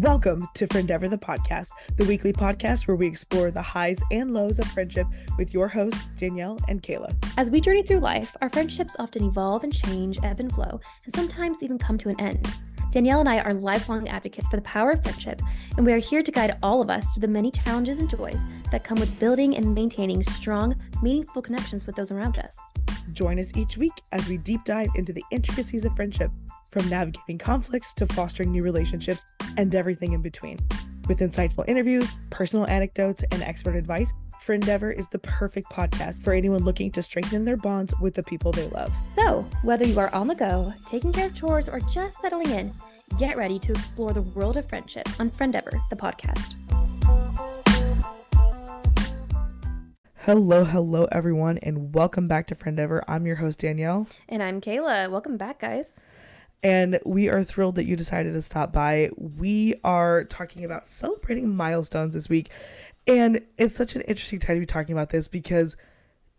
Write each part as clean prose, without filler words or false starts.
Welcome to Friendeavor, the podcast, the weekly podcast where we explore the highs and lows of friendship with your hosts, Danielle and Kayla. As we journey through life, our friendships often evolve and change, ebb and flow, and sometimes even come to an end. Danielle and I are lifelong advocates for the power of friendship, and we are here to guide all of us through the many challenges and joys that come with building and maintaining strong, meaningful connections with those around us. Join us each week as we deep dive into the intricacies of friendship, from navigating conflicts to fostering new relationships and everything in between. With insightful interviews, personal anecdotes, and expert advice, Friendeavor is the perfect podcast for anyone looking to strengthen their bonds with the people they love. So, whether you are on the go, taking care of chores, or just settling in, get ready to explore the world of friendship on Friendeavor, the podcast. Hello, everyone, and welcome back to Friendeavor. I'm your host, Danielle. And I'm Kayla. Welcome back, guys. And we are thrilled that you decided to stop by. We are talking about celebrating milestones this week. And it's such an interesting time to be talking about this because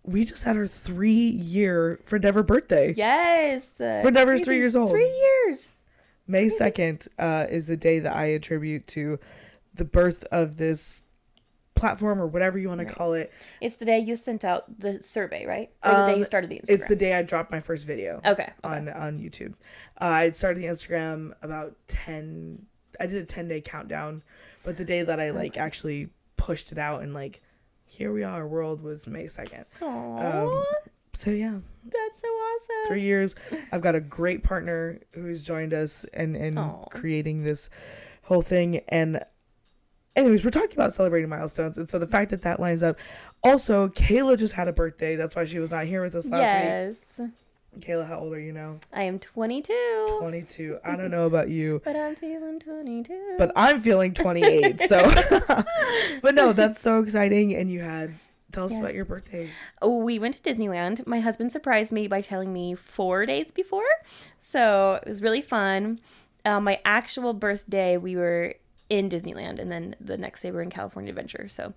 we just had our 3-year Friendeavor birthday. Yes. Friendeavor's 3 years old. 3 years. May 2nd is the day that I attribute to the birth of this platform, or whatever you want to call it. It's the day you sent out the survey, right? Or the day you started the Instagram? It's the day I dropped my first video. Okay. On YouTube. I started the Instagram about I did a 10-day countdown, but the day that I actually pushed it out and here we are, world, was May 2nd. Aww. So yeah. That's so awesome. 3 years. I've got a great partner who's joined us in creating this whole thing. And anyways, we're talking about celebrating milestones. And so the fact that that lines up. Also, Kayla just had a birthday. That's why she was not here with us last week. Kayla, how old are you now? I am 22. 22. I don't know about you. But I'm feeling 22. But I'm feeling 28. So, but no, that's so exciting. And tell us about your birthday. We went to Disneyland. My husband surprised me by telling me 4 days before. So it was really fun. My actual birthday, we were in Disneyland, and then the next day we were in California Adventure. So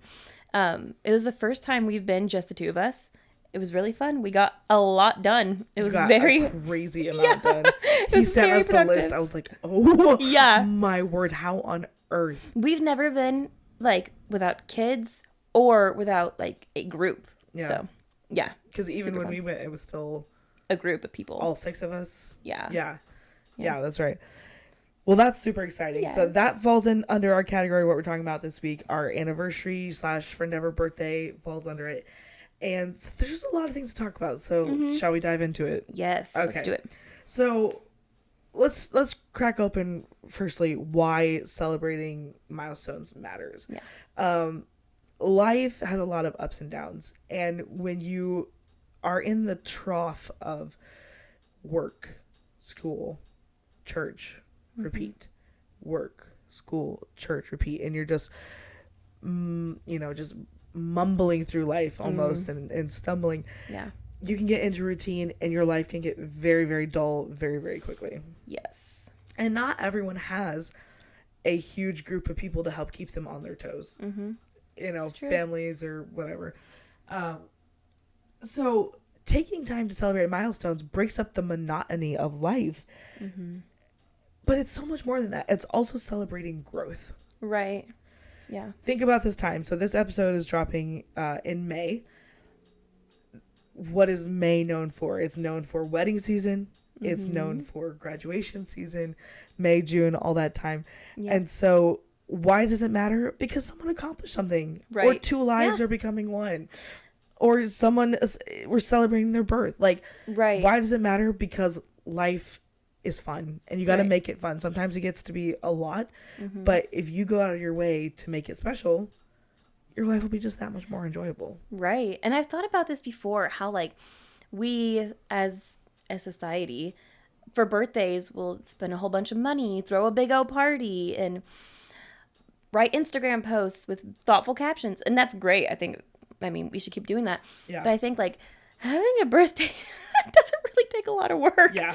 it was the first time we've been just the two of us. It was really fun. We got a lot done. It was very a crazy amount done. He sent us the list. I was like, oh yeah, my word, how on earth? We've never been without kids or without a group. Yeah. So yeah. Because even when we went, it was still a group of people. All 6 of us. Yeah. Yeah, that's right. Well, that's super exciting. Yes. So that falls in under our category, what we're talking about this week. Our anniversary / Friendeavor birthday falls under it. And there's just a lot of things to talk about. So shall we dive into it? Yes. Okay. Let's do it. So let's crack open firstly why celebrating milestones matters. Yeah. Life has a lot of ups and downs. And when you are in the trough of work, school, church, repeat, work, school, church, repeat, and you're just just mumbling through life almost and stumbling, you can get into routine and your life can get very, very dull very, very quickly. Yes. And not everyone has a huge group of people to help keep them on their toes. Families or whatever. So taking time to celebrate milestones breaks up the monotony of life. But it's so much more than that. It's also celebrating growth. Right. Yeah. Think about this time. So this episode is dropping in May. What is May known for? It's known for wedding season. It's known for graduation season, May, June, all that time. Yeah. And so why does it matter? Because someone accomplished something. Right. Or 2 lives are becoming one. Or we're celebrating their birth. Right. Why does it matter? Because life is fun and you got to make it fun. Sometimes it gets to be a lot, but if you go out of your way to make it special, your life will be just that much more enjoyable. Right. And I've thought about this before, how we as a society for birthdays will spend a whole bunch of money, throw a big old party, and write Instagram posts with thoughtful captions, and that's great. I mean we should keep doing that. Yeah. But I think having a birthday doesn't really take a lot of work. Yeah.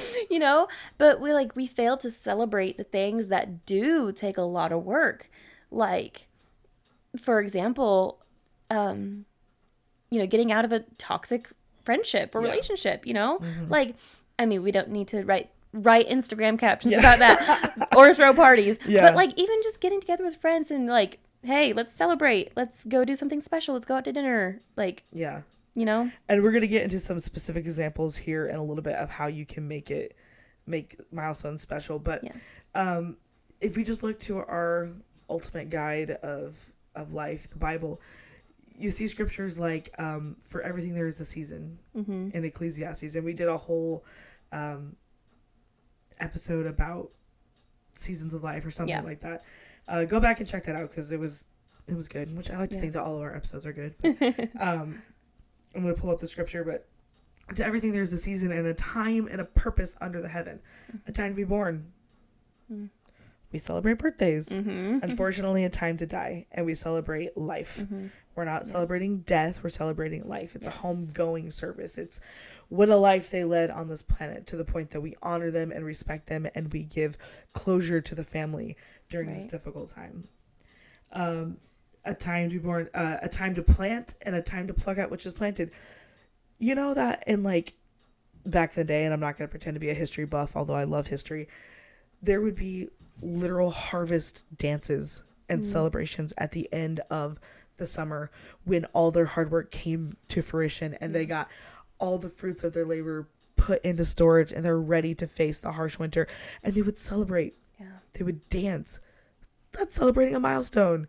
But we fail to celebrate the things that do take a lot of work. For example, getting out of a toxic friendship or relationship, we don't need to write write Instagram captions about that or throw parties. Yeah. But like even just getting together with friends and like, hey, let's celebrate. Let's go do something special. Let's go out to dinner. Like, yeah. you know? And we're going to get into some specific examples here in a little bit of how you can make milestones special. But Yes. If we just look to our ultimate guide of life, the Bible, you see scriptures like for everything there is a season in Ecclesiastes. And we did a whole episode about seasons of life or something like that. Go back and check that out because it was good, which I like to think that all of our episodes are good. But, I'm going to pull up the scripture, but to everything there's a season and a time and a purpose under the heaven. A time to be born. We celebrate birthdays. Unfortunately, a time to die. And we celebrate life. We're not celebrating death. We're celebrating life. It's a homegoing service. It's what a life they led on this planet, to the point that we honor them and respect them, and we give closure to the family during this difficult time. A time to be born, a time to plant, and a time to pluck out which is planted. You know that in like back in the day, and I'm not going to pretend to be a history buff, although I love history, there would be literal harvest dances and celebrations at the end of the summer when all their hard work came to fruition and they got all the fruits of their labor put into storage and they're ready to face the harsh winter, and they would celebrate. They would dance. That's celebrating a milestone.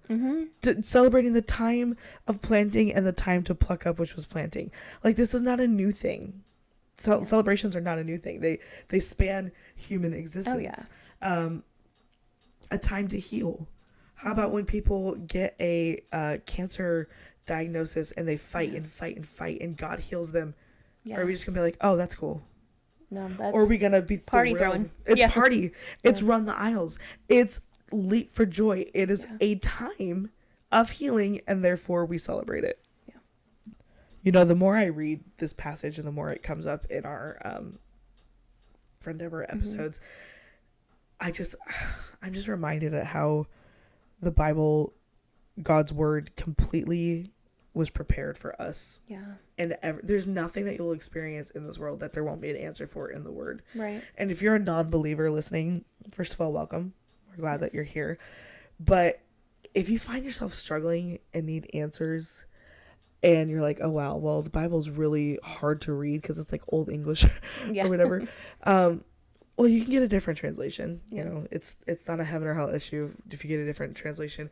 Celebrating the time of planting and the time to pluck up which was planting. Like, this is not a new thing. Celebrations are not a new thing. They span human existence. A time to heal. How about when people get a cancer diagnosis and they fight and fight and fight and God heals them? Or are we just gonna be like, oh, that's cool? No, that's, or are we gonna be party thrilled? throwing? It's party. It's run the aisles. It's leap for joy. It is a time of healing, and therefore we celebrate it. You know, the more I read this passage and the more it comes up in our Friendeavor episodes, I'm just reminded at how the Bible, God's word, completely was prepared for us. And there's nothing that you'll experience in this world that there won't be an answer for in the word. Right. And if you're a non-believer listening, first of all, welcome. We're glad that you're here. But if you find yourself struggling and need answers, and you're like, oh wow, well, the Bible's really hard to read because it's like old English or whatever. Well, you can get a different translation. You know, it's not a heaven or hell issue if you get a different translation.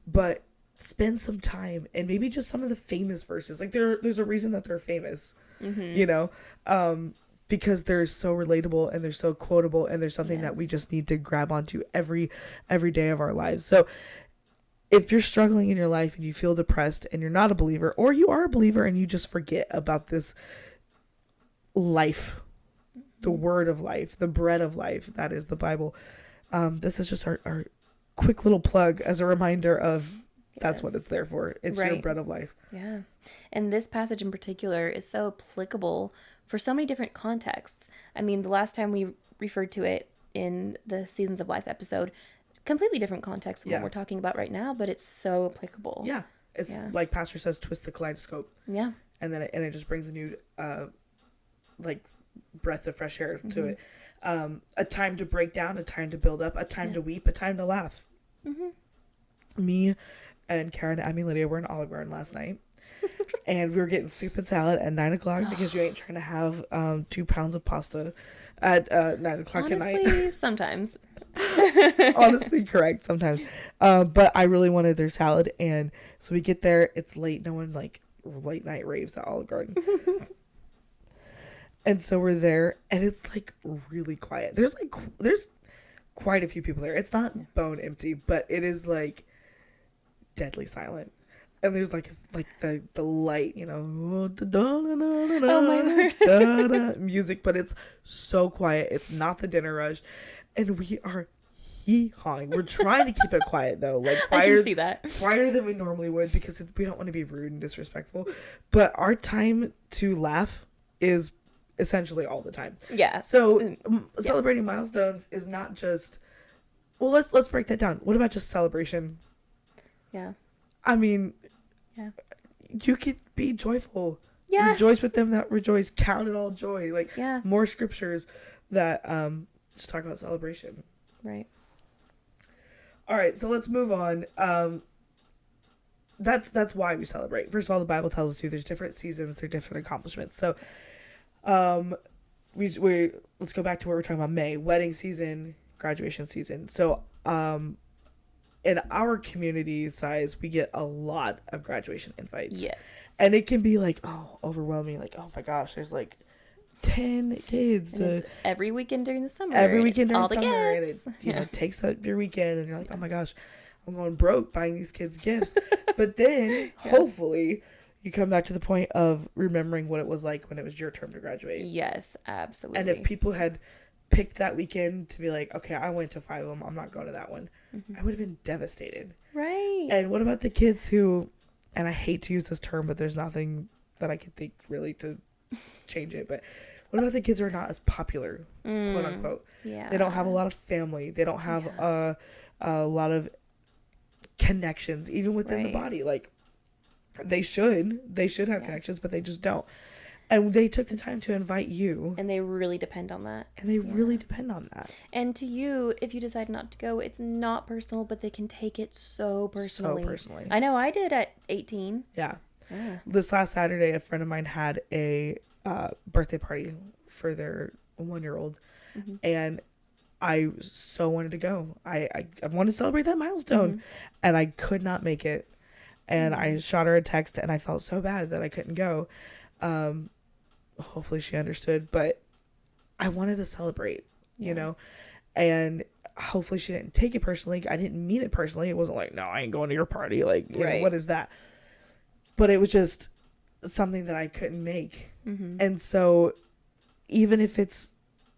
But spend some time and maybe just some of the famous verses. Like there's a reason that they're famous, you know, because they're so relatable and they're so quotable and there's something that we just need to grab onto every day of our lives. So if you're struggling in your life and you feel depressed and you're not a believer, or you are a believer and you just forget about this life, the word of life, the bread of life, that is the Bible. This is just our quick little plug as a reminder of that's what it's there for. It's your bread of life. Yeah. And this passage in particular is so applicable for so many different contexts. I mean, the last time we referred to it in the Seasons of Life episode, completely different context than what we're talking about right now, but it's so applicable. Yeah. It's like Pastor says, twist the kaleidoscope. Yeah. And then it just brings a new like breath of fresh air to it. A time to break down, a time to build up, a time to weep, a time to laugh. Me and Karen, Abby, and Lydia were in Olive Garden last night. And we were getting soup and salad at 9 o'clock because you ain't trying to have 2 pounds of pasta at 9 o'clock at night. Honestly, sometimes. Honestly, correct, sometimes. But I really wanted their salad, and so we get there. It's late. No one like late night raves at Olive Garden. And so we're there, and it's like really quiet. There's quite a few people there. It's not bone empty, but it is like deadly silent. And there's like the light, you know, oh my word, music, but it's so quiet. It's not the dinner rush, and we are hee-hawing. We're trying to keep it quiet though, like quieter than we normally would, because we don't want to be rude and disrespectful. But our time to laugh is essentially all the time. Yeah. So celebrating milestones is not just. Well, let's break that down. What about just celebration? Yeah. I mean, you could be joyful. Yeah. Rejoice with them that rejoice. Count it all joy. Like more scriptures that just talk about celebration. Right. All right, so let's move on. That's why we celebrate. First of all, the Bible tells us there's different seasons, there's different accomplishments. So, we let's go back to what we're talking about. May, wedding season, graduation season. So, in our community size, we get a lot of graduation invites. Yes. And it can be like, oh, overwhelming. Like, oh my gosh, there's like 10 kids every weekend during the summer. Every weekend during the summer, and it takes up your weekend, and you're like, oh my gosh, I'm going broke buying these kids gifts. But then hopefully you come back to the point of remembering what it was like when it was your term to graduate. Yes, absolutely. And if people had picked that weekend to be like, okay, I went to 5 of them, I'm not going to that one, I would have been devastated. Right. And what about the kids who, and I hate to use this term, but there's nothing that I can think really to change it, but what about the kids who are not as popular, quote unquote? Yeah. They don't have a lot of family. They don't have a lot of connections, even within the body. Like, they should have connections, but they just don't. And they took the time to invite you. And they really depend on that. And to you, if you decide not to go, it's not personal, but they can take it so personally. I know I did at 18. Yeah. This last Saturday, a friend of mine had a birthday party for their 1-year-old. And I so wanted to go. I wanted to celebrate that milestone. And I could not make it. And I shot her a text, and I felt so bad that I couldn't go. Hopefully she understood, but I wanted to celebrate, you know, and hopefully she didn't take it personally. I didn't mean it personally. It wasn't like, no, I ain't going to your party. Like, you know, what is that? But it was just something that I couldn't make. And so even if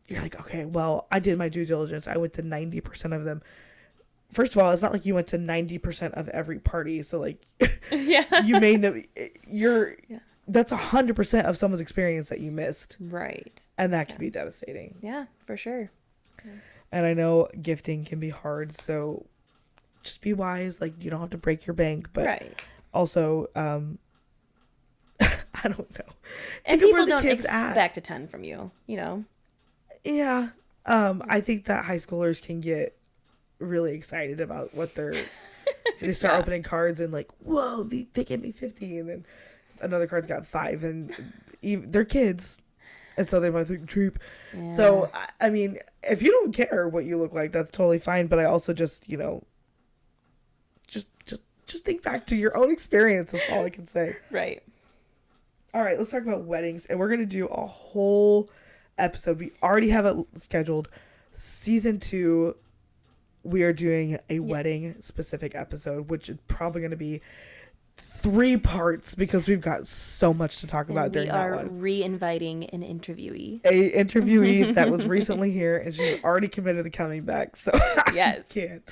you're like, okay, well, I did my due diligence. I went to 90% of them. First of all, it's not like you went to 90% of every party. So like, you may know that's 100% of someone's experience that you missed. Right. And that can be devastating. Yeah, for sure. And I know gifting can be hard, so just be wise. Like, you don't have to break your bank, but also, I don't know. And people don't expect a ton from you, you know? Yeah. I think that high schoolers can get really excited about what they start opening cards and like, whoa, they gave me 50, and then another card's got 5, and they're kids, and so they might think cheap. So I mean, if you don't care what you look like, that's totally fine. But I also just, you know, just think back to your own experience. That's all I can say. Right. All right, let's talk about weddings, and we're gonna do a whole episode. We already have it scheduled. Season 2, we are doing a wedding specific episode, which is probably going to be 3 parts because we've got so much to talk about during that one. We are re-inviting an interviewee. A interviewee that was recently here, and she's already committed to coming back. So I can't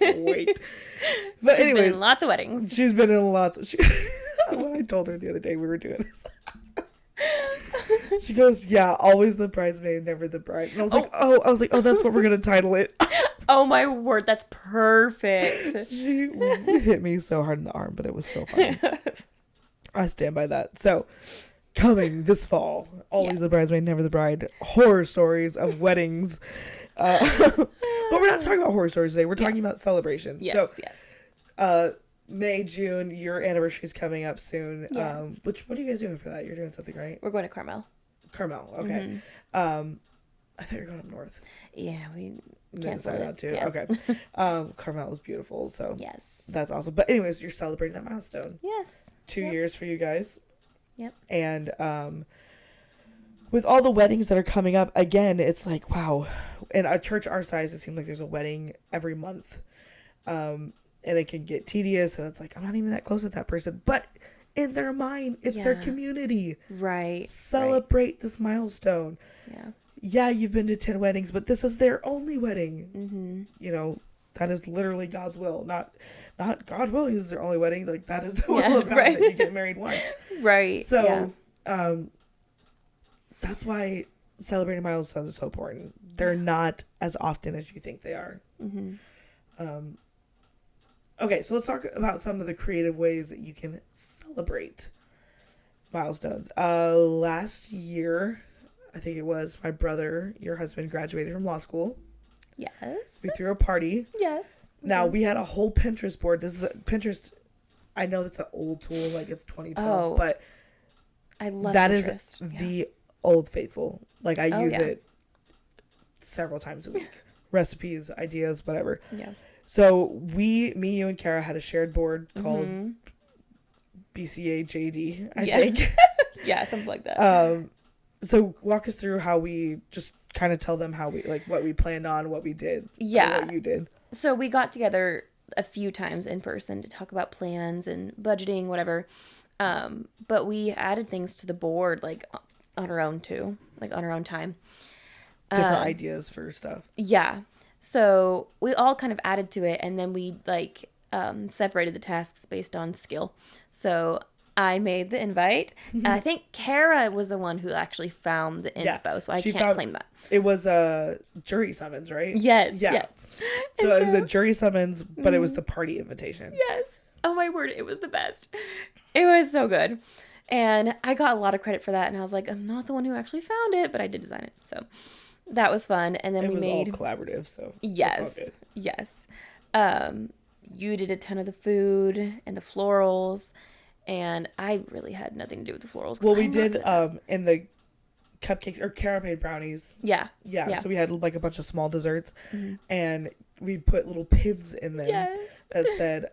wait. But she's been in lots of weddings. She's been in lots. When I told her the other day we were doing this, she goes, "Yeah, always the bridesmaid, never the bride." And I was like, "Oh, that's what we're gonna title it." Oh my word, that's perfect. She hit me so hard in the arm, but it was still fun. I stand by that. So, coming this fall, always the bridesmaid, never the bride. Horror stories of weddings. But we're not talking about horror stories today. We're talking about celebrations. Yes, May, June, your anniversary is coming up soon. Yes. What are you guys doing for that? You're doing something, right? We're going to Carmel. Okay. I thought you were going up north. Yeah, we canceled it too. Yeah. Okay. Carmel was beautiful, so yes, that's awesome. But anyways, you're celebrating that milestone. Yes. 2 years for you guys. Yep. And with all the weddings that are coming up, again, it's like, wow. In a church our size, it seems like there's a wedding every month. And it can get tedious, and it's like, I'm not even that close with that person. But in their mind, it's their community. Right. Celebrate this milestone. Yeah. Yeah, you've been to 10 weddings, but this is their only wedding. You know, that is literally God's will. Not God willing this is their only wedding. Like, that is the will of God that you get married once. Right. So, that's why celebrating milestones is so important. They're not as often as you think they are. Okay, so let's talk about some of the creative ways that you can celebrate milestones. Last year, I think it was my brother, your husband, graduated from law school. Yes. We threw a party. Yes. Now, we had a whole Pinterest board. This is Pinterest. I know that's an old tool, like it's 2012, but I love that Pinterest. is the old faithful. Like, I use it several times a week. Recipes, ideas, whatever. Yeah. So me, you, and Kara had a shared board called BCAJD, I think. Yeah, something like that. So walk us through how we just kind of tell them how we, like, what we planned on, what we did. Yeah. What you did. So we got together a few times in person to talk about plans and budgeting, whatever. But we added things to the board, like, on our own too, like on our own time. Different ideas for stuff. Yeah. So we all kind of added to it, and then we like separated the tasks based on skill. So I made the invite. I think Kara was the one who actually found the inspo, so I can't claim that. It was a jury summons, right? Yes. Yeah. Yes. So it was a jury summons, but it was the party invitation. Yes. Oh my word, it was the best. It was so good. And I got a lot of credit for that, and I was like, I'm not the one who actually found it, but I did design it. So that was fun. And then it we was made all collaborative, so yes, it's all good. yes. You did a ton of the food and the florals, and I really had nothing to do with the florals. Well, we did in the cupcakes or caramel brownies. Yeah. So we had like a bunch of small desserts, and we put little pins in them that said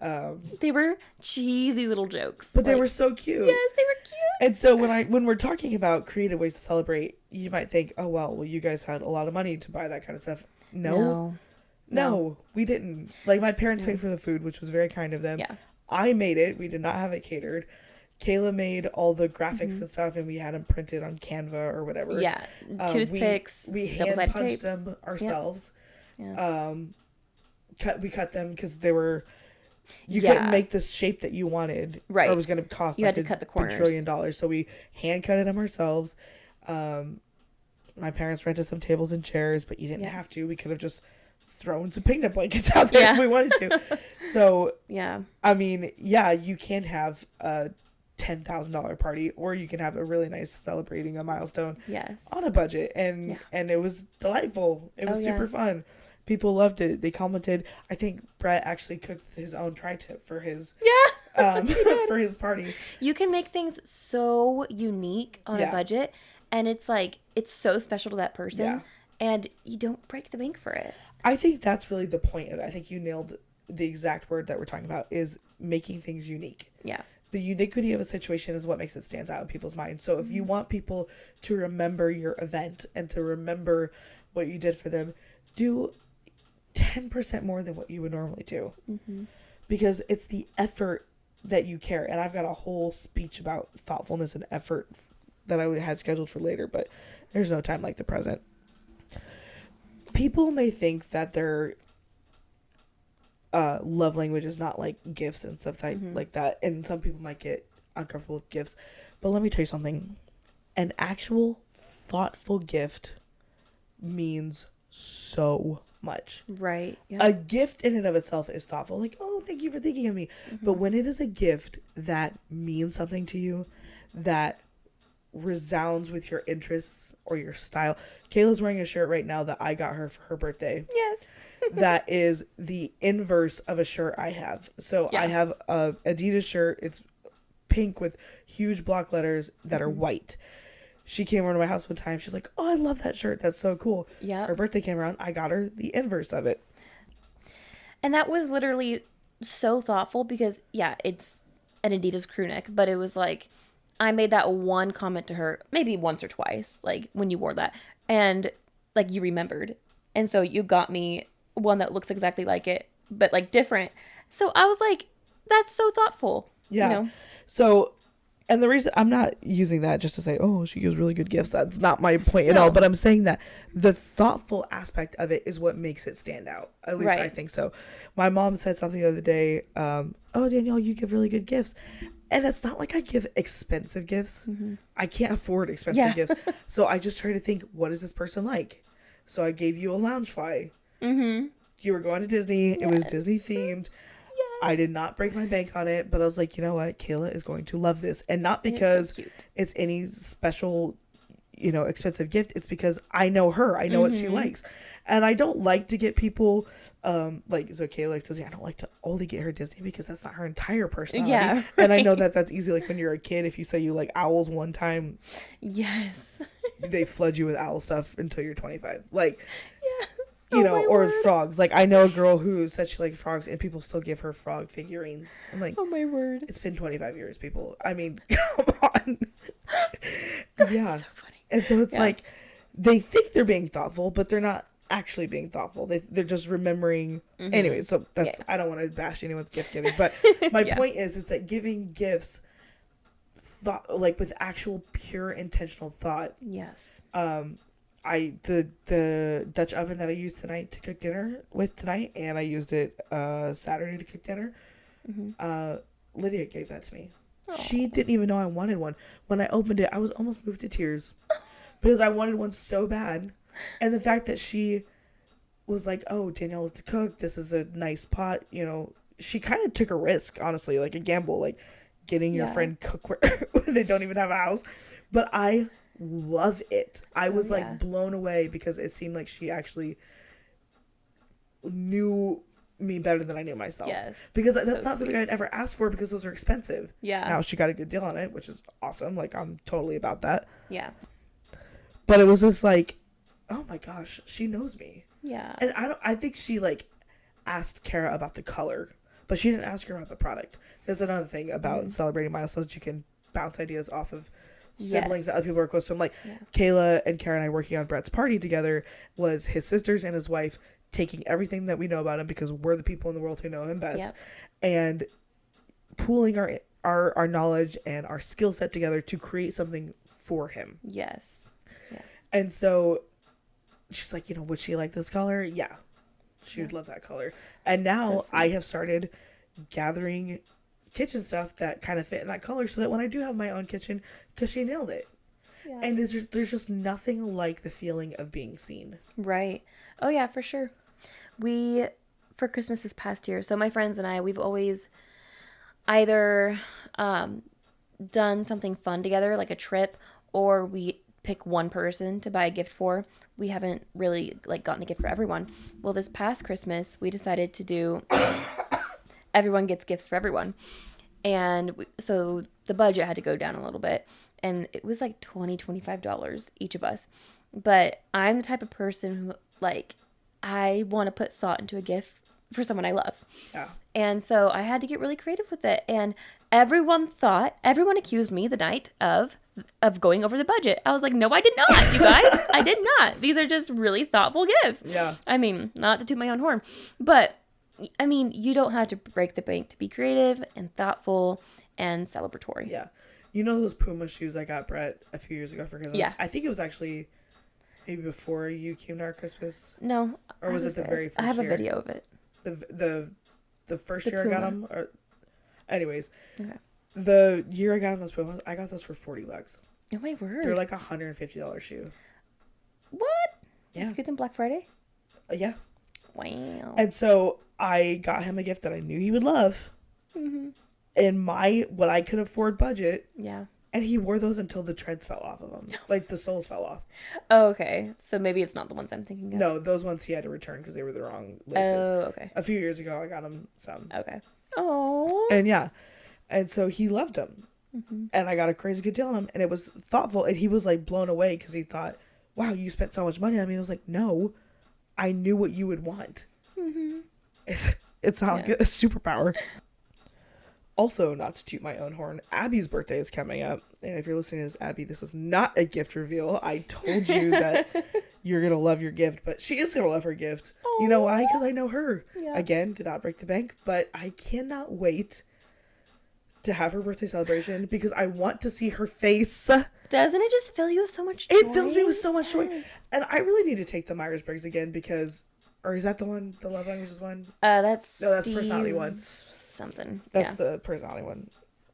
they were cheesy little jokes, but they were so cute. Yes, they were cute. And so when we're talking about creative ways to celebrate, you might think, oh well, you guys had a lot of money to buy that kind of stuff. No, we didn't. Like, my parents paid for the food, which was very kind of them. Yeah. I made it. We did not have it catered. Kayla made all the graphics and stuff, and we had them printed on Canva or whatever. Yeah, toothpicks. We hand punched them ourselves. Yeah. We cut them because they were. You couldn't make the shape that you wanted, right? Or it was going to cost. You had to cut the corners. $1 trillion. So we hand cutted them ourselves. My parents rented some tables and chairs, but you didn't have to. We could have just thrown some picnic blankets out there if we wanted to. So I mean, you can have a $10,000 party, or you can have a really nice celebrating a milestone on a budget, and it was delightful. It was super fun. People loved it. They commented. I think Brett actually cooked his own tri-tip for his for his party. You can make things so unique on a budget, and it's like it's so special to that person, and you don't break the bank for it. I think that's really the point of it. I think you nailed the exact word that we're talking about, is making things unique. Yeah. The uniquity of a situation is what makes it stand out in people's minds. So if you want people to remember your event and to remember what you did for them, do 10% more than what you would normally do. Because it's the effort that you care. And I've got a whole speech about thoughtfulness and effort that I had scheduled for later, but there's no time like the present. People may think that their love language is not like gifts and stuff like that, and some people might get uncomfortable with gifts, but let me tell you something. An actual thoughtful gift means so much. Right. Yeah. A gift in and of itself is thoughtful, like, oh, thank you for thinking of me. But when it is a gift that means something to you, that resounds with your interests or your style. Kayla's wearing a shirt right now that I got her for her birthday. Yes. That is the inverse of a shirt I have. So I have a Adidas shirt. It's pink with huge block letters that are white. She came over to my house one time. She's like, oh, I love that shirt. That's so cool. Yeah. Her birthday came around. I got her the inverse of it. And that was literally so thoughtful because, it's an Adidas crew neck, but it was like, I made that one comment to her, maybe once or twice, like when you wore that, and like you remembered. And so you got me one that looks exactly like it, but like different. So I was like, that's so thoughtful. Yeah. You know? So, and the reason I'm not using that just to say, oh, she gives really good gifts. That's not my point at all. But I'm saying that the thoughtful aspect of it is what makes it stand out. At least I think so. My mom said something the other day, oh, Danielle, you give really good gifts. And it's not like I give expensive gifts. I can't afford expensive gifts. So I just try to think, what is this person like? So I gave you a Loungefly. You were going to Disney. It was Disney themed. I did not break my bank on it, but I was like, you know what? Kayla is going to love this. And not because it's any special, expensive gift, it's because I know her. I know what she likes. And I don't like to get people, like, so Kayla likes Disney. I don't like to only get her Disney because that's not her entire personality. Yeah, right. And I know that that's easy. Like, when you're a kid, if you say you like owls one time, yes, they flood you with owl stuff until you're 25. Like, yes. Or word. frogs. Like, I know a girl who said she liked frogs, and people still give her frog figurines. I'm like, oh my word. It's been 25 years, people. I mean, come on. Yeah. So funny. And so it's like, they think they're being thoughtful, but they're not actually being thoughtful. They're just remembering. Anyway, so that's, I don't want to bash anyone's gift giving, but my point is that giving gifts like with actual pure intentional thought. Yes. The Dutch oven that I used tonight to cook dinner with tonight, and I used it Saturday to cook dinner. Lydia gave that to me. Aww. She didn't even know I wanted one. When I opened it, I was almost moved to tears because I wanted one so bad. And the fact that she was like, "Oh, Danielle is to cook. This is a nice pot." She kind of took a risk, honestly, like a gamble, like getting your friend cookware when they don't even have a house. But I love it. I was like blown away because it seemed like she actually knew me better than I knew myself. Yes. Because that's not something I'd ever asked for because those are expensive. Yeah. Now she got a good deal on it, which is awesome. Like, I'm totally about that. Yeah. But it was just like, oh my gosh, she knows me. Yeah. And I think she like asked Kara about the color, but she didn't ask her about the product. There's another thing about celebrating milestones. You can bounce ideas off of siblings that other people are close to. I'm like, Kayla and Kara and I working on Brett's party together was his sisters and his wife taking everything that we know about him because we're the people in the world who know him best, and pooling our knowledge and our skill set together to create something for him. Yes. Yeah. And so she's like, would she like this color? Yeah. She would love that color. And now I have started gathering kitchen stuff that kind of fit in that color so that when I do have my own kitchen, because she nailed it. Yeah. And there's just nothing like the feeling of being seen. Right. Oh, yeah, for sure. For Christmas this past year, so my friends and I, we've always either done something fun together, like a trip, or we pick one person to buy a gift for. We haven't really like gotten a gift for everyone. Well, this past Christmas, we decided to do everyone gets gifts for everyone. And so the budget had to go down a little bit. And it was like $25 each of us. But I'm the type of person who, like, I want to put thought into a gift for someone I love. Yeah. And so I had to get really creative with it. And everyone accused me the night of going over the budget. I was like, no, I did not, you guys. I did not. These are just really thoughtful gifts. Yeah. I mean, not to toot my own horn, but I mean, you don't have to break the bank to be creative and thoughtful and celebratory. Yeah. Those Puma shoes I got Brett a few years ago for Christmas? Yeah. I think it was actually maybe before you came to our Christmas. No. Or was it the very first year? I have a video of it. The first year Puma. I got them? Anyways. Okay. The year I got those Pumas, I got those for $40. Oh my word. They're like $150 shoe. What? Yeah. Did you get them Black Friday? Yeah. Wow. And so I got him a gift that I knew he would love. Mm-hmm. In what I could afford budget. Yeah. And he wore those until the treads fell off of them. Like the soles fell off. Oh, okay. So maybe it's not the ones I'm thinking of. No, those ones he had to return because they were the wrong laces. Oh, okay. A few years ago, I got him some. Okay. Oh. And yeah. And so he loved them. Mm-hmm. And I got a crazy good deal on them. And it was thoughtful. And he was like blown away because he thought, wow, you spent so much money on me. I was like, no, I knew what you would want. Mm-hmm. It's not like a superpower. Also, not to toot my own horn, Abby's birthday is coming up. And if you're listening to this, Abby, this is not a gift reveal. I told you that you're going to love your gift, but she is going to love her gift. Aww. You know why? Because I know her. Yeah. Again, did not break the bank, but I cannot wait to have her birthday celebration because I want to see her face. Doesn't it just fill you with so much joy? It fills me with so much joy. And I really need to take the Myers-Briggs again because, or is that the one, the Love Languages one? That's personality one. Something. That's the personality one.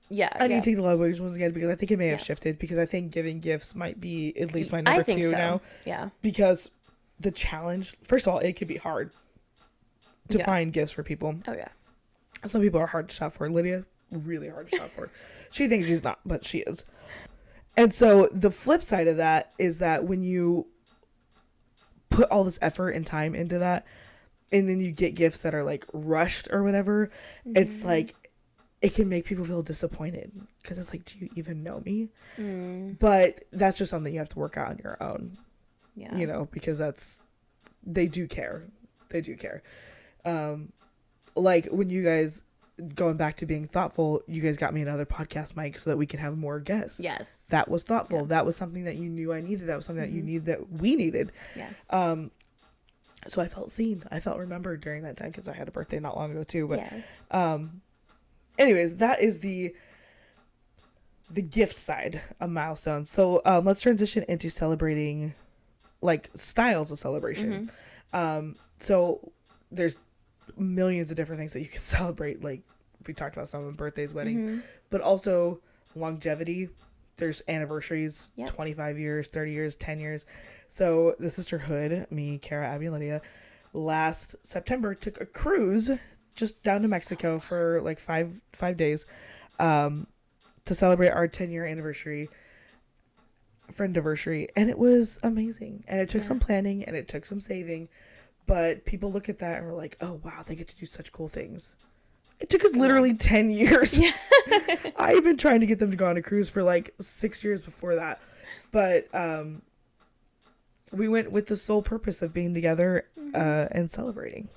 Yeah. I need to take the love language ones again because I think it may have shifted because I think giving gifts might be at least my number 2 now. Yeah. Because the challenge, first of all, it could be hard to find gifts for people. Oh, yeah. Some people are hard to shop for. Lydia, really hard to shop for. She thinks she's not, but she is. And so the flip side of that is that when you put all this effort and time into that, and then you get gifts that are like rushed or whatever, it's like, it can make people feel disappointed because it's like, do you even know me? But that's just something you have to work out on your own. Yeah. You know, because they do care. Like when you guys, going back to being thoughtful, you guys got me another podcast mic so that we can have more guests. Yes. That was thoughtful. Yeah. That was something that you knew I needed. That was something that you needed, that we needed. Yeah. So I felt seen. I felt remembered during that time because I had a birthday not long ago too. But Yes. anyways, that is the gift side of milestones. So let's transition into celebrating, like, styles of celebration. So there's millions of different things that you can celebrate. Like we talked about, some of them, birthdays, weddings, but also longevity. There's anniversaries, 25 years, 30 years, 10 years. So the sisterhood, me, Kara, Abby, and Lydia, last September took a cruise just down to Mexico for like five days to celebrate our 10-year anniversary, Friendeavor, and it was amazing. And it took some planning and it took some saving, but people look at that and we're like, oh wow, they get to do such cool things. It took us literally 10 years. I've been trying to get them to go on a cruise for like 6 years before that, but we went with the sole purpose of being together and celebrating.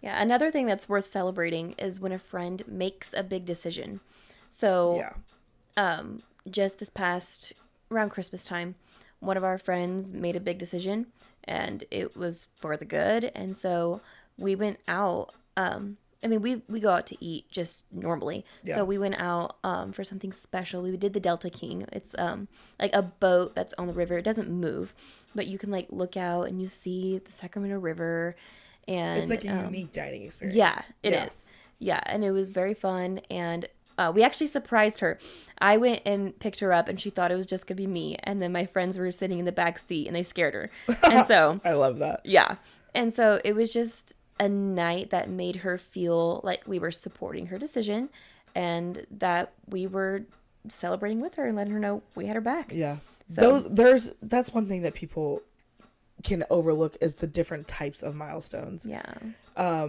Yeah, another thing that's worth celebrating is when a friend makes a big decision. So, just this past, around Christmas time, one of our friends made a big decision, and it was for the good. And so we went out. We go out to eat just normally. Yeah. So we went out for something special. We did the Delta King. It's like a boat that's on the river. It doesn't move, but you can like look out and you see the Sacramento River. And it's like a unique dining experience. Yeah, it is. Yeah, and it was very fun. And we actually surprised her. I went and picked her up, and she thought it was just going to be me. And then my friends were sitting in the back seat, and they scared her. And so I love that. Yeah. And so it was just a night that made her feel like we were supporting her decision and that we were celebrating with her and letting her know we had her back. Yeah. So that's one thing that people can overlook, is the different types of milestones. Yeah.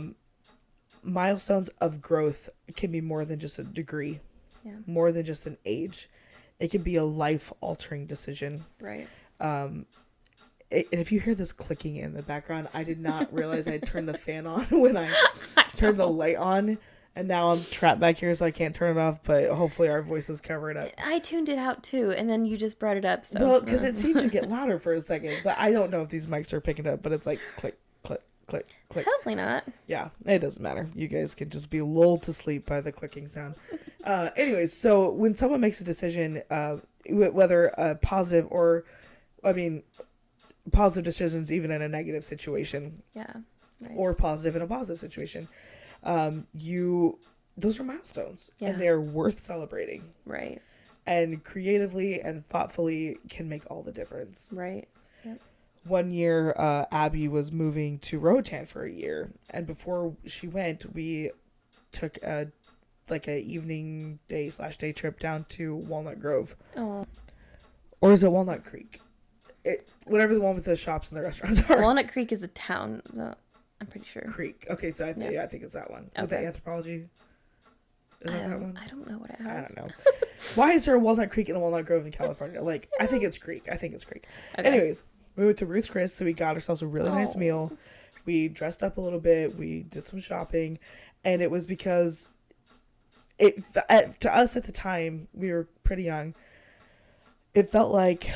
Milestones of growth can be more than just a degree. Yeah. More than just an age. It can be a life-altering decision. Right. And if you hear this clicking in the background, I did not realize I turned the fan on when I turned the light on. And now I'm trapped back here, so I can't turn it off, but hopefully our voices cover it up. I tuned it out, too, and then you just brought it up. So. Well, because it seemed to get louder for a second, but I don't know if these mics are picking it up, but it's like click, click, click, click. Hopefully not. Yeah, it doesn't matter. You guys can just be lulled to sleep by the clicking sound. Anyways, so when someone makes a decision, whether a positive or, positive decisions even in a negative situation. Yeah. Right. Or positive in a positive situation. Those are milestones, and they're worth celebrating. Right. And creatively and thoughtfully can make all the difference. Right. Yep. One year, Abby was moving to Roatan for a year, and before she went, we took a evening day / trip down to Walnut Grove. Oh. Or is it Walnut Creek? Whatever the one with the shops and the restaurants are. Walnut Creek is a town, so I'm pretty sure. Creek. Okay, so I think it's that one. Okay. With the anthropology. Is that one? I don't know what it has. I don't know. Why is there a Walnut Creek and a Walnut Grove in California? Like, I think it's Creek. Okay. Anyways, we went to Ruth's Chris, so we got ourselves a really nice meal. We dressed up a little bit. We did some shopping, and it was because to us at the time, we were pretty young. It felt like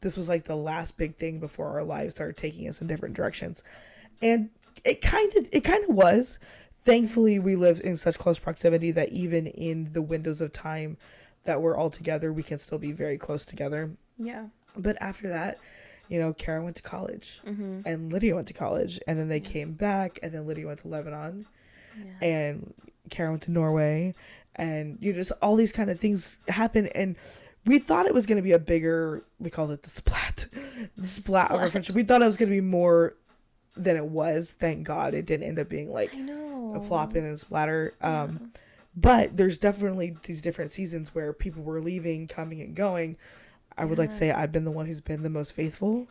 this was like the last big thing before our lives started taking us in different directions. And it kind of was. Thankfully, we lived in such close proximity that even in the windows of time that we're all together, we can still be very close together. Yeah. But after that, Kara went to college and Lydia went to college, and then they came back, and then Lydia went to Lebanon and Kara went to Norway, and just all these kind of things happen. And we thought it was going to be a bigger, we called it the splat of our friendship. We thought it was going to be more than it was. Thank God it didn't end up being like a plop in and splatter. But there's definitely these different seasons where people were leaving, coming and going. I would like to say I've been the one who's been the most faithful.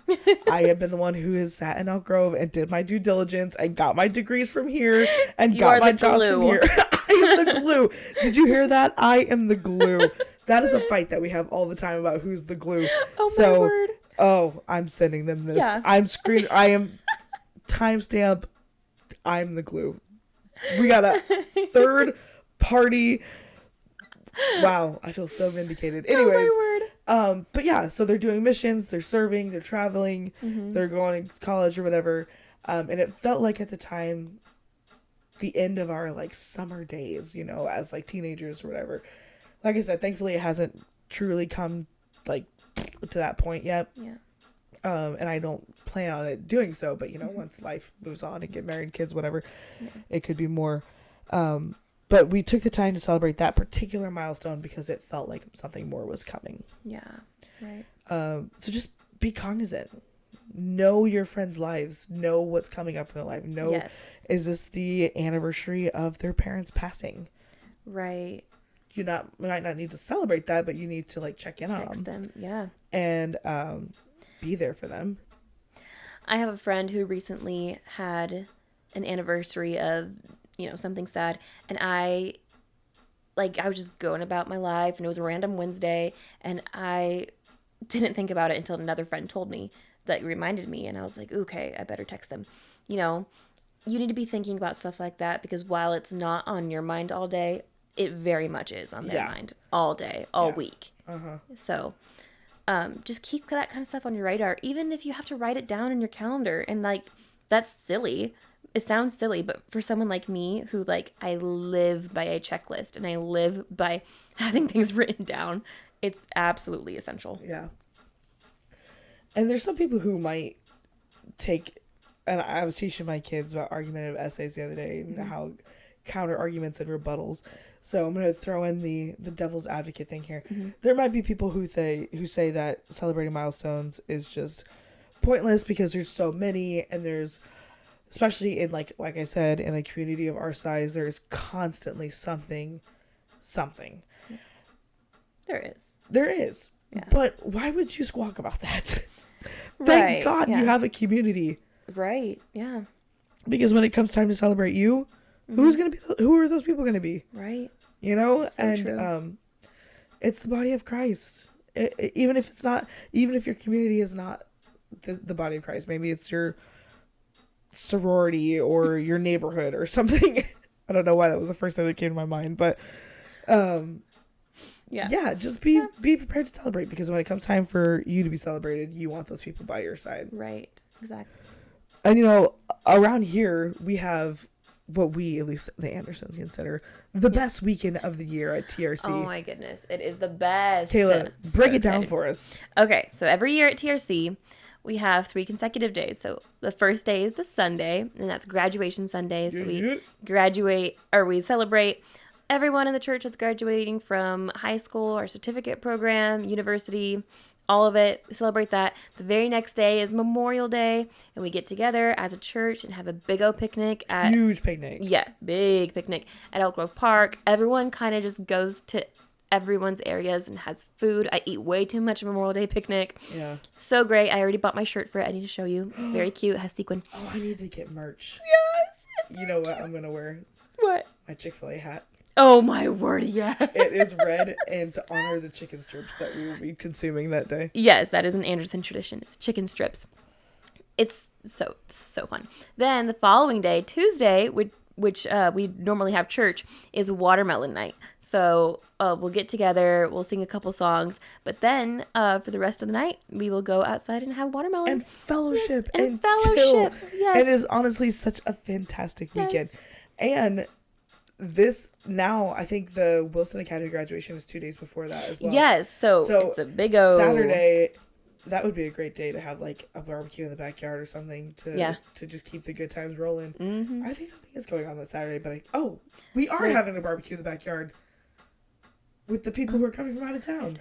I have been the one who has sat in Elk Grove and did my due diligence and got my degrees from here and got my jobs from here. I am the glue. Did you hear that? I am the glue. That is a fight that we have all the time about who's the glue. Oh, my word. Oh, I'm sending them this. Yeah. I'm screen. I am timestamp. I'm the glue. We got a third party. Wow, I feel so vindicated. Anyways, oh, my word. But yeah, so they're doing missions, they're serving, they're traveling, they're going to college or whatever. And it felt like at the time, the end of our like summer days, you know, as like teenagers or whatever. Like I said, thankfully it hasn't truly come like to that point yet. Yeah. And I don't plan on it doing so, but you know, once life moves on and get married, kids, whatever, it could be more. But we took the time to celebrate that particular milestone because it felt like something more was coming. Yeah, right. So just be cognizant. Know your friends' lives. Know what's coming up in their life. Know, is this the anniversary of their parents passing? Right. You might not need to celebrate that, but you need to like check in on them. Yeah. And be there for them. I have a friend who recently had an anniversary of, you know, something sad, and I was just going about my life, and it was a random Wednesday, and I didn't think about it until another friend told me, that reminded me, and I was like, okay, I better text them. You know, you need to be thinking about stuff like that, because while it's not on your mind all day, it very much is on their mind all day, all week. So just keep that kind of stuff on your radar, even if you have to write it down in your calendar. And like, that's silly. It sounds silly, but for someone like me who like, I live by a checklist and I live by having things written down, it's absolutely essential. Yeah. And there's some people who might take, and I was teaching my kids about argumentative essays the other day and how counter arguments and rebuttals. So I'm going to throw in the devil's advocate thing here. There might be people who say that celebrating milestones is just pointless because there's so many, and there's, especially in like I said, in a community of our size, there's constantly something. There is. Yeah. But why would you squawk about that? Thank God you have a community. Right. Yeah. Because when it comes time to celebrate you, who are those people going to be? Right. You know, so and true. It's the body of Christ. Even if your community is not the body of Christ, maybe it's your sorority or your neighborhood or something. I don't know why that was the first thing that came to my mind, but just be prepared to celebrate, because when it comes time for you to be celebrated, you want those people by your side. Right. Exactly. And you know, around here we have what we, at least the Andersons, consider the best weekend of the year at TRC. Oh my goodness, it is the best. Kayla, break it down for us. Okay, so every year at TRC, we have 3 consecutive days. So the first day is the Sunday, and that's graduation Sunday. So we celebrate everyone in the church that's graduating from high school, our certificate program, university, all of it. We celebrate that. The very next day is Memorial Day, and we get together as a church and have a big old picnic huge picnic. Yeah, big picnic at Elk Grove Park. Everyone kind of just goes to everyone's areas and has food. I eat way too much Memorial Day picnic. Yeah. So great. I already bought my shirt for it. I need to show you. It's very cute. It has sequin. Oh, I need to get merch. Yes. You know what I'm going to wear? What? My Chick-fil-A hat. Oh my word, yeah. It is red, and to honor the chicken strips that we will be consuming that day. Yes, that is an Anderson tradition. It's chicken strips. It's so fun. Then the following day, Tuesday, which we normally have church, is watermelon night. So we'll get together, we'll sing a couple songs, but then for the rest of the night, we will go outside and have watermelon. And fellowship. Yes, and fellowship. Chill. Yes. It is honestly such a fantastic weekend. And now I think the Wilson Academy graduation is 2 days before that as well. Yes, so it's a big old Saturday. That would be a great day to have like a barbecue in the backyard or something to just keep the good times rolling. Mm-hmm. I think something is going on that Saturday, but we are having a barbecue in the backyard with the people who are coming from out of town.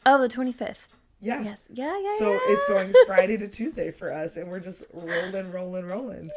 Oh, the 25th. Yeah. Yes. Yeah. So it's going Friday to Tuesday for us, and we're just rolling. Yeah.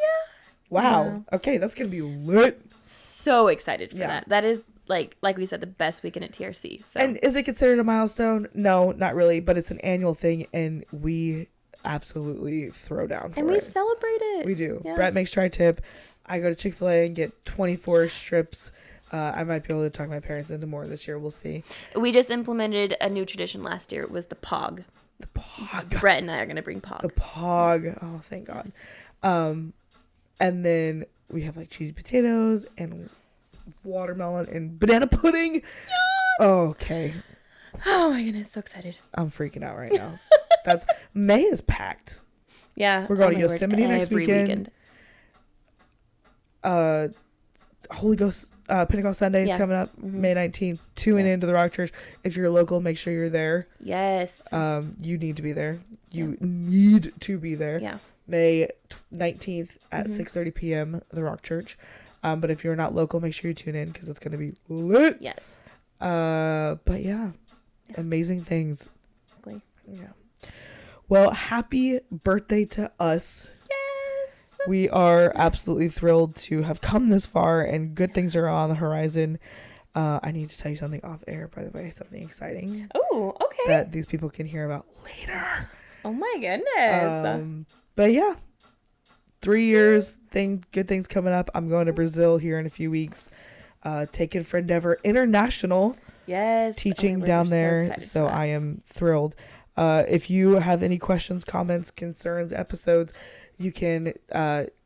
Wow. Okay, that's gonna be lit. So excited for that. That is like we said, the best weekend at TRC. So. And is it considered a milestone? No, not really, but it's an annual thing, and we absolutely throw down for it. And we celebrate it. We do. Yeah. Brett makes tri-tip. I go to Chick-fil-A and get 24 strips. I might be able to talk my parents into more this year. We'll see. We just implemented a new tradition last year. It was the POG. The POG. Brett and I are going to bring POG. The POG. Oh, thank God. And then we have like cheesy potatoes and watermelon and banana pudding. Yes! Okay. Oh my goodness, so excited. I'm freaking out right now. May is packed. Yeah. We're going to Yosemite next weekend. Holy Ghost Pentecost Sunday is coming up May 19th. Tune into the Rock Church. If you're local, make sure you're there. Yes. You need to be there. You need to be there. Yeah. May 19th at 6:30 p.m. the Rock Church. But if you're not local, make sure you tune in because it's going to be lit. Yes. But yeah, amazing things. Exactly. Yeah. Well, happy birthday to us. Yes. We are absolutely thrilled to have come this far, and good things are on the horizon. I need to tell you something off air, by the way, something exciting. Oh, okay. That these people can hear about later. Oh my goodness. But yeah, 3 years, good things coming up. I'm going to Brazil here in a few weeks, taking Friendeavor International. Yes. Teaching down there. So I am thrilled. If you have any questions, comments, concerns, episodes, you can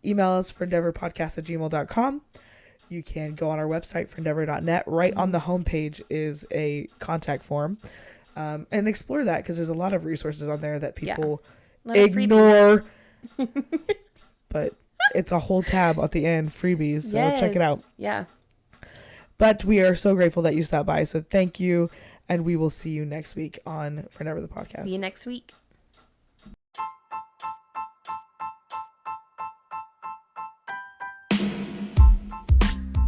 email us friendeavorpodcast@gmail.com. You can go on our website, friendeavor.net. Right on the homepage is a contact form. And explore that because there's a lot of resources on there that people ignore. But it's a whole tab at the end, freebies. So check it out. Yeah. But we are so grateful that you stopped by. So thank you. And we will see you next week on Friendeavor the Podcast. See you next week.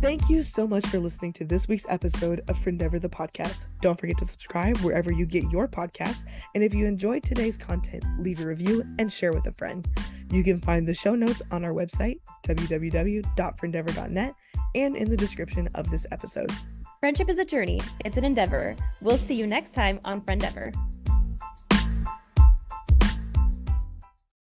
Thank you so much for listening to this week's episode of Friendeavor the Podcast. Don't forget to subscribe wherever you get your podcasts. And if you enjoyed today's content, leave a review and share with a friend. You can find the show notes on our website, www.friendeavor.net, and in the description of this episode. Friendship is a journey. It's an endeavor. We'll see you next time on Friendeavor.